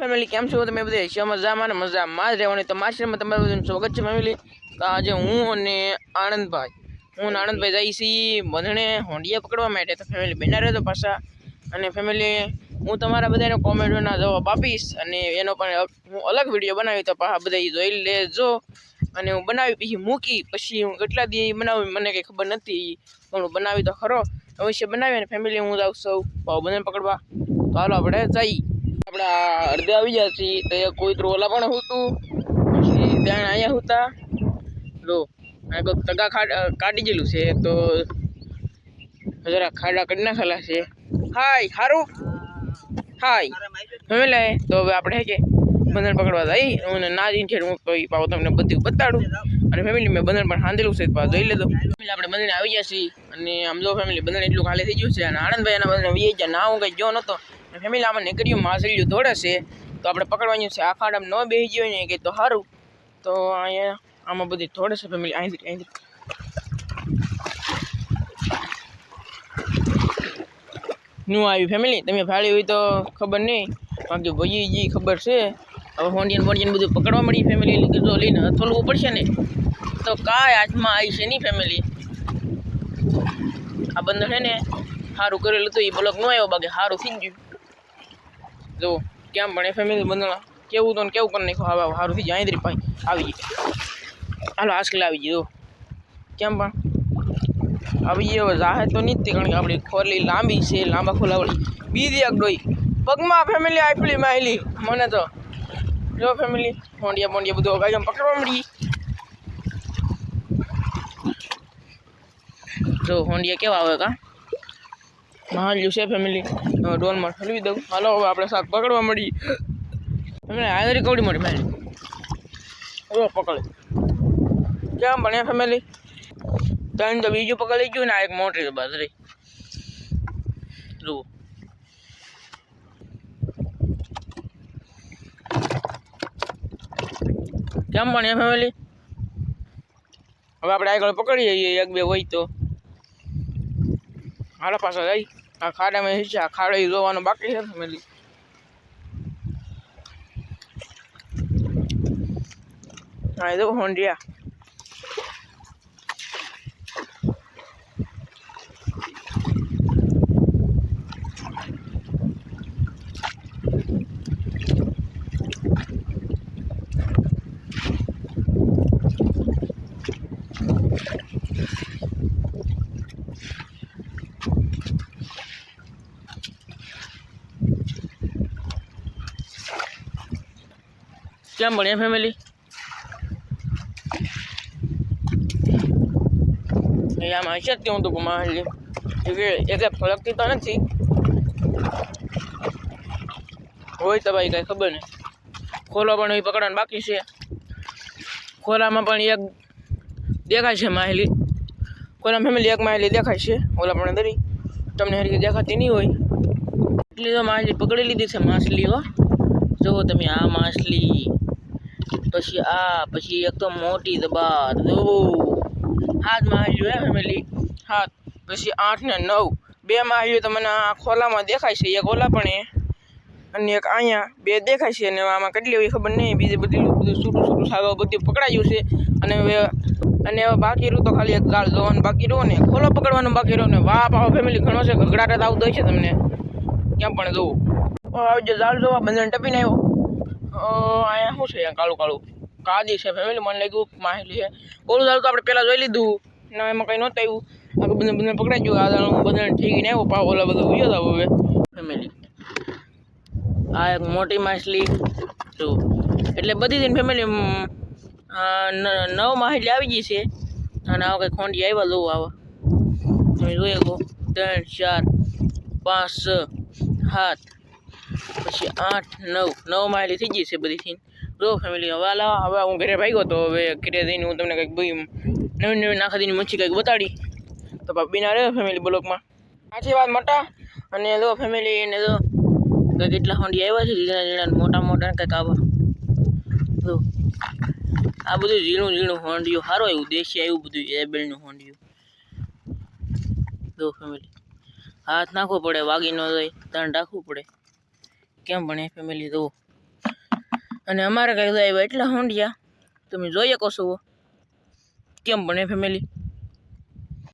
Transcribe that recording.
Family કેમ છો તમે બધા? છે મજામાં ને મજામાં જ રહેવાની. તો માસ્ટરમાં તમારું બધાનું સ્વાગત છે ફેમિલી. તો આજે હું અને આનંદભાઈ જઈએ છીએ બંધણે હોંડિયા પકડવા માટે. તો ફેમિલી બન્યા રહેતો પાછા. અને ફેમિલી હું તમારા બધાને કોમેન્ટના જવાબ આપીશ અને એનો પણ હું અલગ વિડીયો બનાવી. તો પાછા બધા જોઈ લેજો. અને હું બનાવી પછી મૂકી પછી હું કેટલા દી બનાવી મને કંઈ ખબર નથી, પણ હું બનાવી તો ખરો અવશ્ય બનાવી. અને ફેમિલી હું જાઉં સૌ બંધણ પકડવા. તો હાલો આપણે જઈએ. આપણા અડધે આવી ગયા છીએ. તો કોઈ ઓલા પણ હતું, પછી ત્યાં અહીંયા હતા લો તગા કાઢી ગયેલું છે. તો જરા ખાડા કરી નાખેલા છે. હાય સારું હાય ફેમિલી. તો હવે આપણે કે બંધણ પકડવા જઈ અને ના જઈને છે હું પાવ તમને બધું બતાડું. અને ફેમિલી મેં બંધણ પણ હાંધેલું છે, જોઈ લેજો. આપણે બંધણે આવી ગયા છીએ. અને આમ જો ફેમિલી બંધણ એટલું ખાલી થઈ ગયું છે. અને આનંદભાઈ એના બંધણે વી ગયા. ના હું કંઈ ગયો નહોતો. ફેમિલી આમાં નીકળ્યું માછલીઓ દોડે છે. તો આપણે પકડવાનું છે. આ ખાડામાં ન બેસી ગયો ને કંઈ તો સારું. તો અહીંયા આમાં બધી દોડે છે ફેમિલી. અહીંથી નું આવી ફેમિલી. તમે ફાળી હોય તો ખબર નહીં, બાકી ભાઈ જી ખબર છે. હવે હોંડિયન બધું પકડવા મળી ફેમિલી. લીધું લઈને થોડવું પડશે ને તો કાંઈ હાથમાં આવી છે નહીં ફેમિલી. આ બંધ છે ને સારું કરેલું હતું, એ બ્લોક ન આવ્યો, બાકી સારું થઈ ગયું. જો કેમ પણ એ ફેમિલી બંધણા કેવું તો ને કેવું કરી નાખો. હવે સારું થઈ જાય. અહીં ભાઈ આવી જાય. હાલો આજકાલ આવી ગયો કેમ પણ આવી ગઈ. હવે જાહે તો નહીં જ, કારણ કે આપણી ખોરલી લાંબી છે, લાંબા ખોલાવાળી. બીજી એક ડોઈ પગમાં ફેમિલી આફલી માયલી મને તો. જો ફેમિલી હોંડિયા બધું કાંઈ પકડવા મળી. જો હોંડિયા કેવા આવે કા મહાલ્યું છે ફેમિલી. ડોલમાં ઠલવી દઉં. હાલો હવે આપણે શાક પકડવા મળી. ફેમિલી હાજરી કવડી મળી મારી પકડે કેમ પણ ફેમિલી. ત્રણ તો બીજું પકડી ગયું ને આ એક મોટી બાજરી. જુઓ કેમ પણ એ ફેમિલી. હવે આપણે આગળ પકડીએ એક બે હોય તો. હાલો પાછા જાય. આ ખાડામાં છે. આ ખાડો જોવાનો બાકી છે ફેમિલી. હા જો હોંડિયા કેમ ભણ્યા ફેમિલી. આમાં હશે જ હું તો મારી એક ફરકતી તો નથી હોય તો ભાઈ કાંઈ ખબર નહીં. ખોલો પણ એ પકડવાનું બાકી છે. ખોલામાં પણ એક દેખાય છે માહેલી. ખોલામાં ફેમિલી એક માહેલી દેખાય છે. ઓલા પણ દરી તમને હરી દેખાતી નહીં હોય. એટલી તો માછલી પકડી લીધી છે માછલીઓ. જુઓ તમે આ માછલી, પછી આ, પછી એક તો મોટી દબાર. જુઓ હાથ માછલીઓ હે ફેમિલી. હાથ પછી 8 ને 9 બે માછલીઓ તો મને આ ખોલામાં દેખાય છે. એક ઓલા પણ અને એક અહીંયા બે દેખાય છે. અને આમાં કેટલી એવી ખબર નહીં. બીજી બધું છૂટું સાગો બધું પકડાયું છે. અને હવે બાકી રહ્યું તો ખાલી એક જાળ જોવાનું બાકી રહ્યું ને ખોલો પકડવાનું બાકી રહ્યું ને. વાહ પાવ ફેમિલી ઘણો છે. ઘગડાટ આવતો હોય છે તમને કેમ પણ જોવું. આવજો જાળ જોવા. બંધણ ટપીને આવ્યો. અહીંયા શું છે? કાળું કાદી છે ફેમિલી. મને લાગ્યું માહિતી છે. ઓલું જાળ તો આપણે પહેલાં જોઈ લીધું ના, એમાં કંઈ નહોતું આવ્યું. આપણે બંધણ પકડાઈ ગયું. આ જાળ હું બંધણ ઠીકીને આવ્યો. પાવ ઓલા બધું ઉયો જાવ હવે ફેમિલી. આ એક મોટી માછલી જો. એટલે બધી દિન ફેમિલી 9 માછલી આવી ગઈ છે. અને આવા કંઈ ખોંડી આવ્યા જોવું આવા તમે જોઈએ ગો. 3 4 5 6 7 પછી 8 9 માછલી થઈ ગઈ છે બધીથી. જો ફેમિલી હવે હું ઘરે ભાગ્યો. તો હવે ઘરે જઈને હું તમને કંઈક નવી નાખાદીની મચ્છી કંઈક બતાડી. તો બીના રહે ફેમિલી બ્લોકમાં. આથી વાત મોટા. અને જો ફેમિલી એને જો કેટલા હોંડી આવ્યા છે. ઝીણા મોટા કંઈક આવા. જો આ બધું ઝીણું હોંડિયું સારું આવ્યું. દેશી આવ્યું બધું એબેલનું હોંડિયું. જો ફેમિલી હાથ નાખવો પડે, વાગી ન જાય, ધ્યાન રાખવું પડે. કેમ ભણે ફેમિલી. જો અને અમારે કાંઈ આવ્યા એટલા હોંડિયા તમે જોઈ શકો છો કેમ બને ફેમિલી.